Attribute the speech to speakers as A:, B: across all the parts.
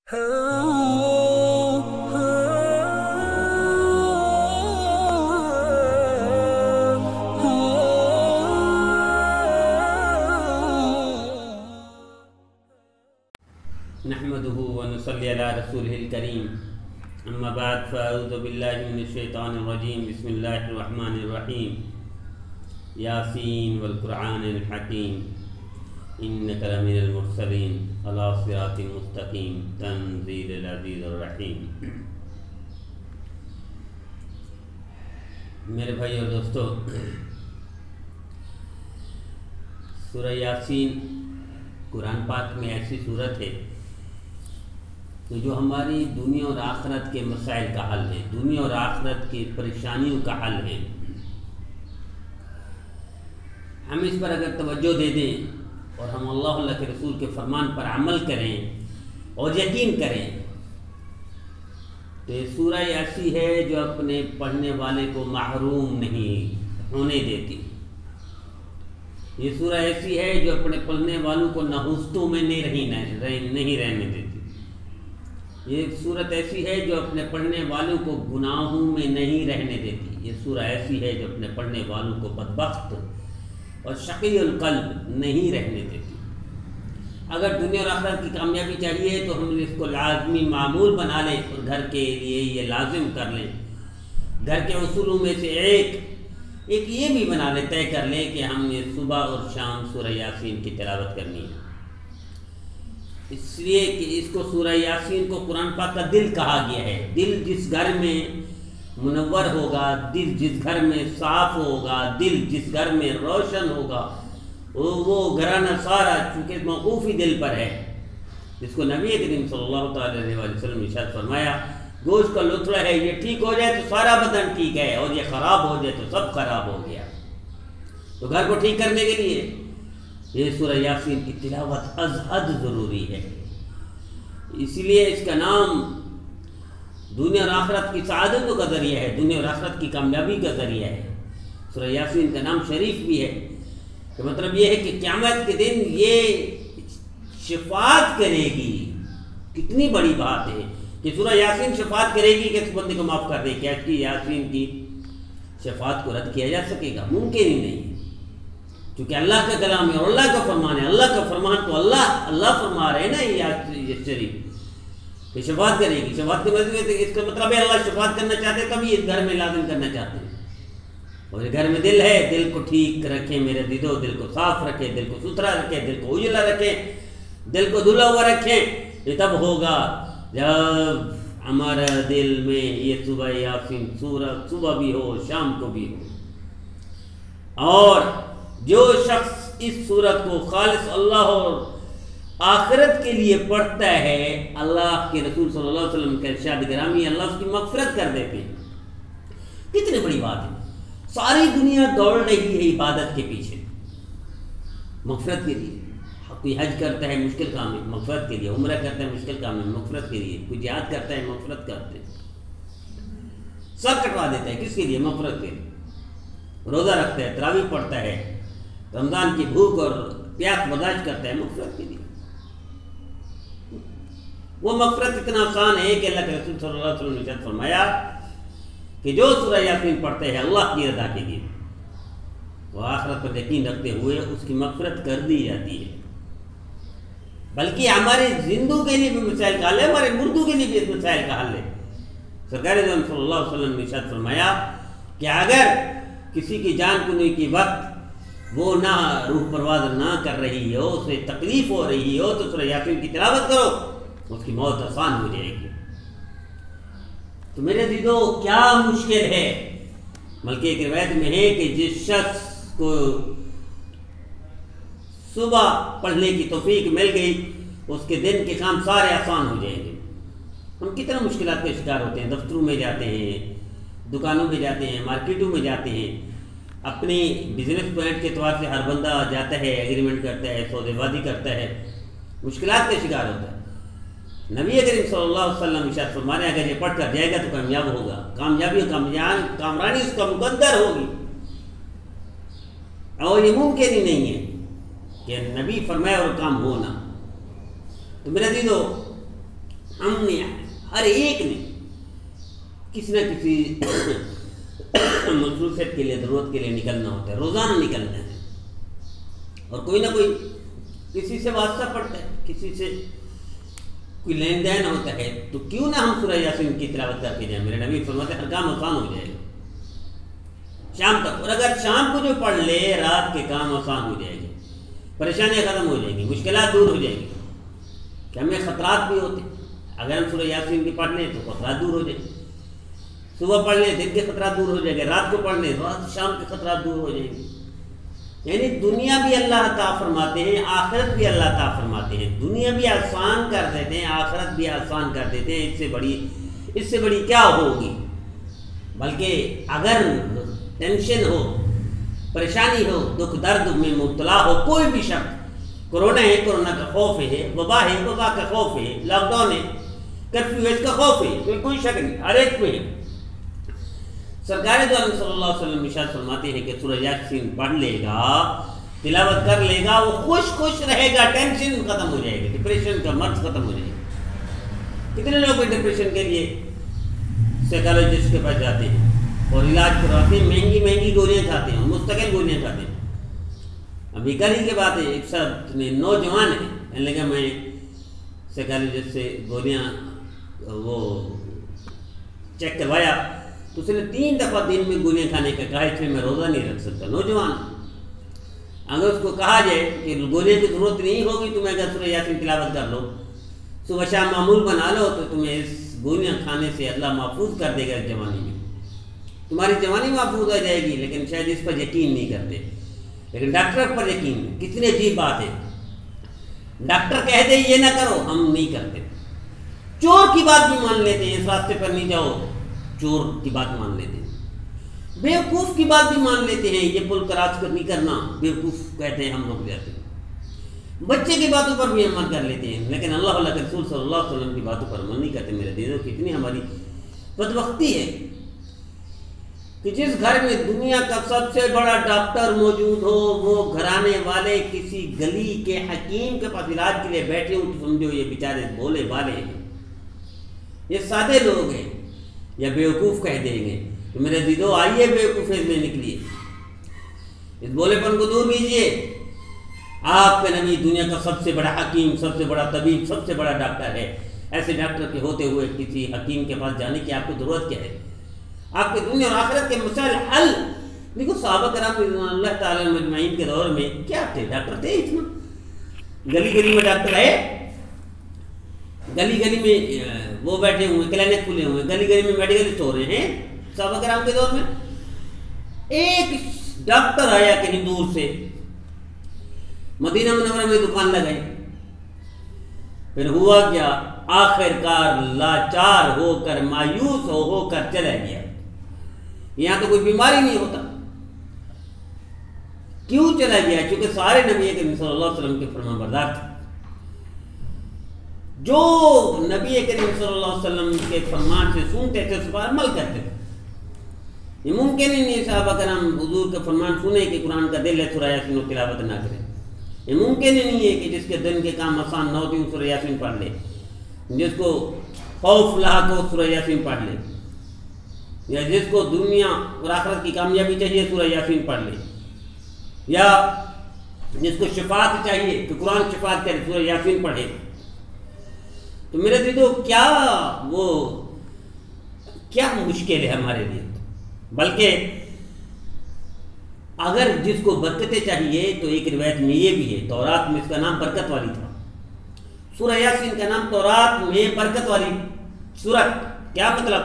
A: نحمده ونصلي على رسوله الكريم اما بعد فاعوذ بالله من الشيطان الرجيم بسم الله الرحمن الرحيم ياسين والقرآن الحكيم إنك لمن المرسلين على صراط مستقيم تنزيل العزيز الرحيم۔ میرے بھائی اور دوستو، سورہ یاسین قرآن پاک میں ایسی سورت ہے کہ جو ہماری دنیا اور آخرت کے مسائل کا حل ہے، دنیا اور آخرت کی پریشانیوں کا حل ہے۔ ہم اس پر اگر توجہ دے دیں اور ہم اللہ کے رسول کے فرمان پر عمل کریں اور یقین کریں تو یہ سورہ ایسی ہے جو اپنے پڑھنے والے کو محروم نہیں ہونے دیتی۔ یہ سورہ ایسی ہے جو اپنے پڑھنے والوں کو نحوستوں میں نہیں رہنے دیتی۔ یہ سورت ایسی ہے جو اپنے پڑھنے والوں کو گناہوں میں نہیں رہنے دیتی۔ یہ سورہ ایسی ہے جو اپنے پڑھنے والوں کو بدبخت اور شقی القلب نہیں رہنے دیتی۔ اگر دنیا اور آخرت کی کامیابی چاہیے تو ہم اس کو لازمی معمول بنا لیں اور گھر کے لیے یہ لازم کر لیں۔ گھر کے اصولوں میں سے ایک یہ بھی بنا لیں، طے کر لیں کہ ہم نے صبح اور شام سورہ یاسین کی تلاوت کرنی ہے، اس لیے کہ اس کو سورہ یاسین کو قرآن پاک کا دل کہا گیا ہے۔ دل جس گھر میں منور ہوگا، دل جس گھر میں صاف ہوگا، دل جس گھر میں روشن ہوگا، وہ گھرانہ سارا چونکہ موقوفی دل پر ہے، جس کو نبی کریم صلی اللہ تعالی علیہ وسلم نے ارشاد فرمایا گوشت کا لتڑا ہے، یہ ٹھیک ہو جائے تو سارا بدن ٹھیک ہے، اور یہ خراب ہو جائے تو سب خراب ہو گیا۔ تو گھر کو ٹھیک کرنے کے لیے یہ سورہ یاسین کی تلاوت از حد ضروری ہے۔ اسی لیے اس کا نام دنیا اور آخرت کی سعادتوں کا ذریعہ ہے، دنیا اور آخرت کی کامیابی کا ذریعہ ہے۔ سورہ یاسین کا نام شریف بھی ہے، کہ مطلب یہ ہے کہ قیامت کے دن یہ شفاعت کرے گی۔ کتنی بڑی بات ہے کہ سورہ یاسین شفاعت کرے گی کہ اس بندے کو معاف کر دے۔ کیا اس کی یاسین کی شفاعت کو رد کیا جا سکے گا؟ ممکن ہی نہیں، کیونکہ اللہ کا کلام ہے اور اللہ کا فرمان ہے۔ اللہ کا فرمان تو اللہ فرما رہے ہیں نا، یہ شریف کہ شفاعت کرے گی۔ شفاعت کے مطلب اس کا مطلب ہے اللہ شفاعت کرنا چاہتے ہیں، تبھی اس گھر میں لازم کرنا چاہتے ہیں۔ اور یہ گھر میں دل ہے، دل کو ٹھیک رکھیں میرے دیدو، دل کو صاف رکھیں، دل کو ستھرا رکھیں، دل کو اجلا رکھیں، دل کو دھلا ہوا رکھیں۔ یہ تب ہوگا جب ہمارا دل میں یہ صبح یاسین سورت صبح بھی ہو شام کو بھی ہو۔ اور جو شخص اس سورت کو خالص اللہ اور آخرت کے لیے پڑھتا ہے، اللہ کے رسول صلی اللہ علیہ وسلم کا ارشاد گرامی، اللہ اس کی مغفرت کر دیتے ہیں۔ کتنی بڑی بات ہے! ساری دنیا دوڑ رہی ہے عبادت کے پیچھے، مغفرت کے لیے۔ کوئی حج کرتا ہے مشکل کام ہے، مغفرت کے لیے۔ عمرہ کرتا ہے مشکل کام ہے، مغفرت کے لیے۔ کوئی جہاد کرتا ہے، مغفرت کرتے ہیں۔ سر کٹوا دیتا ہے، کس کے لیے؟ مغفرت کے لیے۔ روزہ رکھتا ہے، تراویح پڑھتا ہے، رمضان کی بھوک اور پیاس برداشت کرتا ہے، مغفرت کے لیے۔ وہ مغفرت اتنا آسان ہے کہ اللہ کے رسول صلی اللہ علیہ وسلم نے ارشاد فرمایا کہ جو سورہ یاسین پڑھتے ہیں اللہ کی رضا کے لیے، وہ آخرت پر یقین رکھتے ہوئے اس کی مغفرت کر دی جاتی ہے۔ بلکہ ہمارے زندوں کے لیے بھی مسائل کا حل ہے، ہمارے مردوں کے لیے بھی اس مسائل کا حل ہے۔ سرکار صلی اللہ علیہ وسلم نے ارشاد فرمایا کہ اگر کسی کی جان کنی کے وقت وہ نہ روح پرواز نہ کر رہی ہو، اسے تکلیف ہو رہی ہو، تو سورہ یاسین کی تلاوت کرو، اس کی موت آسان ہو جائے گی۔ تو میرے دیدو کیا مشکل ہے؟ بلکہ ایک روایت میں ہے کہ جس شخص کو صبح پڑھنے کی توفیق مل گئی، اس کے دن کے کام سارے آسان ہو جائیں گے۔ ہم کتنا مشکلات کا شکار ہوتے ہیں، دفتروں میں جاتے ہیں، دکانوں میں جاتے ہیں، مارکیٹوں میں جاتے ہیں، اپنی بزنس پوائنٹ کے اعتبار سے ہر بندہ جاتا ہے، ایگریمنٹ کرتا ہے، سودے بازی کرتا ہے، مشکلات کا شکار ہوتا ہے۔ نبی کریم صلی اللہ علیہ وسلم ارشاد فرمانے اگر یہ پڑھ کر جائے گا تو کامیاب ہوگا، کامیابی اور کامرانی اس کا مقدر ہوگی۔ اور یہ ممکن ہی نہیں ہے کہ نبی فرمائے اور کام ہونا۔ تو میرے دیدو ہم نے ہر ایک نے کسی نہ کسی مصروفیت کے لیے ضرورت کے لیے نکلنا ہوتا ہے، روزانہ نکلنا ہے، اور کوئی نہ کوئی کسی سے واسطہ پڑتا ہے، کسی سے کوئی لین دین ہوتا ہے، تو کیوں نہ ہم سورہ یاسین کی تلاوت کر کے جائیں۔ میرے نبی فرماتے ہیں ہر کام آسان ہو جائے گا شام تک، اور اگر شام کو جو پڑھ لے رات کے کام آسان ہو جائے گے، پریشانیاں ختم ہو جائیں گی، مشکلات دور ہو جائیں گی۔ کہ ہمیں خطرات بھی ہوتے ہیں، اگر ہم سورہ یاسین کی پڑھ لیں تو خطرات دور ہو جائیں گے، صبح پڑھ لیں دن کے خطرات دور ہو جائیں گے، رات کو پڑھ لیں رات شام کے خطرات دور ہو جائیں گے۔ یعنی دنیا بھی اللہ عطا فرماتے ہیں، آخرت بھی اللہ عطا فرماتے ہیں، دنیا بھی آسان کر دیتے ہیں، آخرت بھی آسان کر دیتے ہیں۔ اس سے بڑی کیا ہوگی؟ بلکہ اگر ٹینشن ہو، پریشانی ہو، دکھ درد میں مبتلا ہو کوئی بھی شخص، کورونا ہے، کورونا کا خوف ہے، وبا ہے، وبا کا خوف ہے، لاک ڈاؤن ہے، کرفیو ہے، اس کا خوف ہے، کوئی شک نہیں، ہر ایک میں ہے۔ سرکار دو عالم صلی اللہ علیہ وسلم ارشاد فرماتے ہیں کہ سورہ یاسین پڑھ لے گا، تلاوت کر لے گا، وہ خوش رہے گا، ٹینشن ختم ہو جائے گا، ڈپریشن کا مرض ختم ہو جائے گا۔ کتنے لوگ ڈپریشن کے لیے سائیکالوجسٹ کے پاس جاتے ہیں اور علاج کرواتے ہیں، مہنگی گولیاں کھاتے ہیں، مستقل گولیاں کھاتے ہیں۔ ابھی کل ہی کی بات ہے، ایک شخص نے نوجوان ہے، کہنے لگا میں سائیکالوجسٹ سے گولیاں وہ چیک کروایا تو اس نے 3 دفعہ دن میں گولیاں کھانے کا کہا، اس میں میں روزہ نہیں رکھ سکتا۔ نوجوان اگر اس کو کہا جائے کہ گولیاں کی ضرورت نہیں ہوگی، تمہیں اگر سورہ یاسین تلاوت کر لو، صبح شام معمول بنا لو، تو تمہیں اس گولیاں کھانے سے اللہ محفوظ کر دے گا، اس جوانی میں تمہاری جوانی محفوظ ہو جائے گی، لیکن شاید اس پر یقین نہیں کرتے، لیکن ڈاکٹر پر یقین ہے۔ کتنی عجیب بات ہے، ڈاکٹر کہہ دے یہ نہ کرو، ہم نہیں کرتے۔ چور کی بات بھی مان لیتے ہیں، اس راستے پر نہیں جاؤ، چور کی بات مان لیتے ہیں۔ بیوقوف کی بات بھی مان لیتے ہیں، یہ پل کراس نہیں کرنا، بیوقوف کہتے ہیں، ہم رک جاتے ہیں۔ بچے کی باتوں پر بھی عمل کر لیتے ہیں، لیکن اللہ کے رسول صلی اللہ علیہ وسلم کی باتوں پر عمل نہیں کرتے۔ میرے عزیزو، کتنی ہماری بدبختی ہے کہ جس گھر میں دنیا کا سب سے بڑا ڈاکٹر موجود ہو، وہ گھرانے والے کسی گلی کے حکیم کے پاس علاج کے لیے بیٹھے ہوں، تو سمجھو یہ بیچارے بولے بالے ہیں، یہ سادے لوگ ہیں، یا بیوقوف کہہ دیں گے۔ تو میرے عزیزو، آئیے بیوقوفی میں نکلیے، اس بولے پن کو دور کیجیے۔ آپ کے نبی دنیا کا سب سے بڑا حکیم، سب سے بڑا طبیب، سب سے بڑا ڈاکٹر ہے۔ ایسے ڈاکٹر کے ہوتے ہوئے کسی حکیم کے پاس جانے کی آپ کو ضرورت کیا ہے؟ آپ کے دنیا اور آخرت کے مسائل حل دیکھو۔ صحابہ کرام رضوان اللہ تعالیٰ مجمعین کے دور میں کیا تھے؟ ڈاکٹر تھے اتنا؟ گلی گلی میں ڈاکٹر ہے، گلی گلی میں وہ بیٹھے ہوئے، کلینک کھلے ہوئے، گلی گلی میں میڈیکل اسٹور ہیں۔ صحابہ کرام کے دور میں ایک ڈاکٹر آیا کہیں دور سے، مدینہ منورہ میں دکان لگائی، پھر ہوا کیا؟ آخر کار لاچار ہو کر، مایوس ہو کر چلا گیا۔ یہاں تو کوئی بیماری نہیں ہوتا، کیوں چلا گیا؟ کیونکہ سارے نبی کریم صلی اللہ علیہ وسلم کے فرمان بردار تھے۔ جو نبی کریم صلی اللہ علیہ وسلم کے فرمان سے سنتے تھے، اس پر عمل کرتے تھے۔ یہ ممکن ہی نہیں صحابہ کرام حضور کا فرمان سنے کہ قرآن کا دل ہے سورہ یاسین و تلاوت نہ کریں۔ یہ ممکن ہی نہیں ہے کہ جس کے دن کے کام آسان نہ ہوتے وہ سورہ یاسین پڑھ لے، جس کو خوف لاحق ہو سورہ یاسین پڑھ لے، یا جس کو دنیا اور آخرت کی کامیابی چاہیے سورہ یاسین پڑھ لے، یا جس کو شفاعت چاہیے کہ قرآن شفاعت کرے سورہ یاسین پڑھے۔ تو میرے دیدو، کیا مشکل ہے ہمارے لیے؟ بلکہ اگر جس کو برکتیں چاہیے تو ایک روایت میں یہ بھی ہے، تورات میں اس کا نام برکت والی تھا، سورہ یاسین کا نام تورات میں برکت والی سورت۔ کیا مطلب؟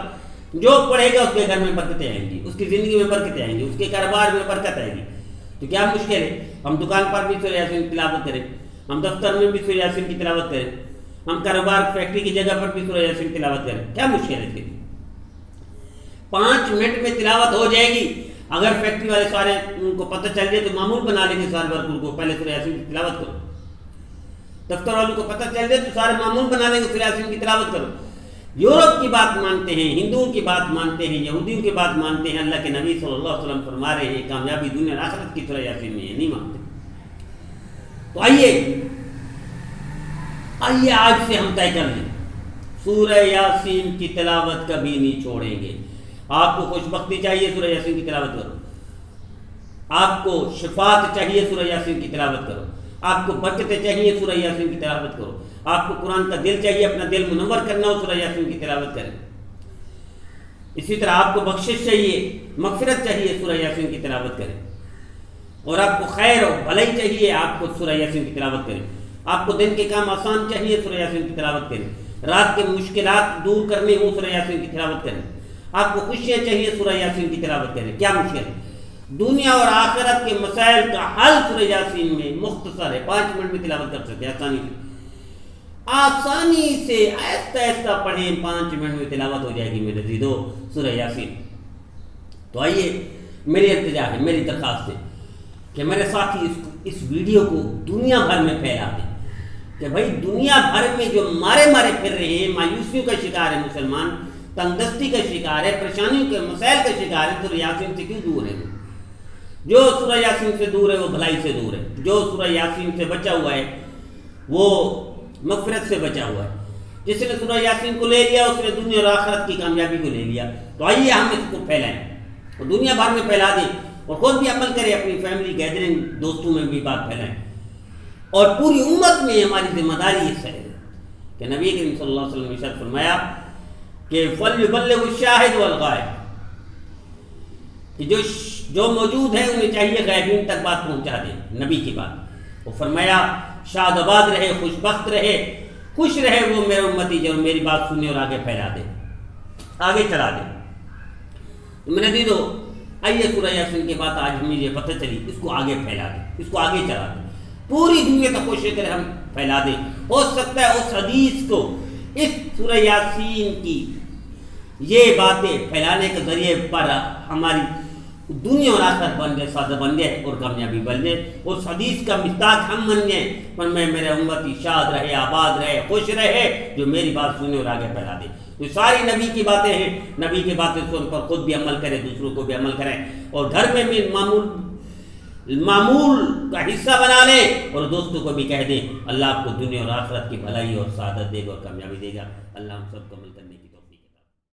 A: جو پڑھے گا اس کے گھر میں برکتیں آئیں گی، اس کی زندگی میں برکتیں آئیں گی، اس کے کاروبار میں برکت آئے گی۔ تو کیا مشکل ہے ہم دکان پر بھی سورہ یاسین کی تلاوت کریں، ہم دفتر میں بھی سورہ یاسین کی تلاوت کریں، ہم کاروبار فیکٹری کی جگہ پر بھی سورہ یاسین کی تلاوت کریں؟ کیا مشکل ہے اس کے؟ 5 منٹ میں تلاوت ہو جائے گی۔ اگر فیکٹری والے سارے ان کو پتہ چل جائے تو معمول بنا لیں گے سارے ورکر کو، پہلے سورہ یاسین کی تلاوت کرو۔ دفتر والوں کو پتہ چل جائے تو سارے معمول بنا لیں گے سورہ یاسین کی تلاوت کرو۔ یورپ کی بات مانتے ہیں، ہندوؤں کی بات مانتے ہیں، یہودیوں کی بات مانتے ہیں، اللہ کے نبی صلی اللہ علیہ وسلم فرما رہے ہیں کامیابی دنیا اور آخرت کی سورہ یاسین میں ہے، نہیں مانتے۔ تو آئیے آج سے ہم طے کر لیں سورہ یاسین کی تلاوت کبھی نہیں چھوڑیں گے۔ آپ کو خوش بختی چاہیے، سورہ یاسین کی تلاوت کرو۔ آپ کو شفاعت چاہیے، سورہ یاسین کی تلاوت کرو۔ آپ کو برکتیں چاہیے، سورہ یاسین کی تلاوت کرو۔ آپ کو قرآن کا دل چاہیے، اپنا دل منور کرنا ہو، سورہ یاسین کی تلاوت کریں۔ اسی طرح آپ کو بخشش چاہیے، مغفرت چاہیے، سورہ یاسین کی تلاوت کریں۔ اور آپ کو خیر اور بھلائی چاہیے، آپ کو سورہ یاسین کی تلاوت کریں۔ آپ کو دن کے کام آسان چاہیے، سورہ یاسین کی تلاوت کریں۔ رات کے مشکلات دور کرنے ہوں، سورہ یاسین کی تلاوت کریں۔ آپ کو خوشیاں چاہیے، سورہ یاسین کی تلاوت کریں۔ کیا مشکل ہے؟ دنیا اور آخرت کے مسائل کا حل سورہ یاسین میں مختصر ہے، 5 منٹ میں تلاوت کر سکتے ہیں آسانی سے آہستہ آہستہ پڑھیں، 5 منٹ میں تلاوت ہو جائے گی میرے عزیزو سورہ یاسین۔ تو آئیے، میری التجا ہے، میری درخواست ہے کہ میرے ساتھی اس ویڈیو کو دنیا بھر میں پھیلا دیں، کہ بھائی دنیا بھر میں جو مارے پھر رہے ہیں، مایوسیوں کا شکار ہے مسلمان، تنگدستی کا شکار ہے، پریشانیوں کے مسائل کا شکار ہے، سورہ یاسین سے کیوں دور ہے؟ جو سورہ یاسین سے دور ہے وہ بھلائی سے دور ہے، جو سورہ یاسین سے بچا ہوا ہے وہ مغفرت سے بچا ہوا ہے۔ جس نے سورہ یاسین کو لے لیا، اس نے دنیا اور آخرت کی کامیابی کو لے لیا۔ تو آئیے ہم اس کو پھیلائیں اور دنیا بھر میں پھیلا دیں، اور خود بھی عمل کریں، اپنی فیملی گیدرنگ دوستوں میں بھی بات پھیلائیں، اور پوری امت میں ہماری ذمہ داری اس ہے کہ نبی کریم صلی اللہ علیہ وسلم نے ارشاد فرمایا کہ فَلْيُبَلِّغُ الشَّاهِدُ وَالْغَائِبُ، کہ جو موجود ہیں انہیں چاہیے غائبین تک بات پہنچا دیں، نبی کی بات۔ وہ فرمایا شاد آباد رہے، خوش بخت رہے، خوش رہے وہ میرے امتی جو میری بات سنے اور آگے پھیلا دے، آگے چلا دے۔ تو میرے عزیزو، آئیے سورہ یاسین کے بعد آج ہمیں یہ پتہ چلی، اس کو آگے پھیلا دیں، اس کو آگے چلا دیں، پوری دنیا تک کوشش کریں ہم پھیلا دیں۔ ہو سکتا ہے اس حدیث کو، اس سورہ یاسین کی یہ باتیں پھیلانے کے ذریعے پر ہماری دنیا اور آخرت بن جائے، سادہ بن جائے اور کامیابی بن جائے۔ اس حدیث کا مصداق ہم بن جائیں، پر میں میرے امتی شاد رہے، آباد رہے، خوش رہے، جو میری بات سنے اور آگے پھیلا دے۔ یہ ساری نبی کی باتیں ہیں، نبی کی باتیں سن کر خود بھی عمل کریں، دوسروں کو بھی عمل کریں، اور گھر میں بھی معمول کا حصہ بنا لیں، اور دوستوں کو بھی کہہ دیں۔ اللہ آپ کو دنیا اور آخرت کی بھلائی اور سعادت دے گا اور کامیابی دے گا۔ اللہ ہم سب کو عمل کرنے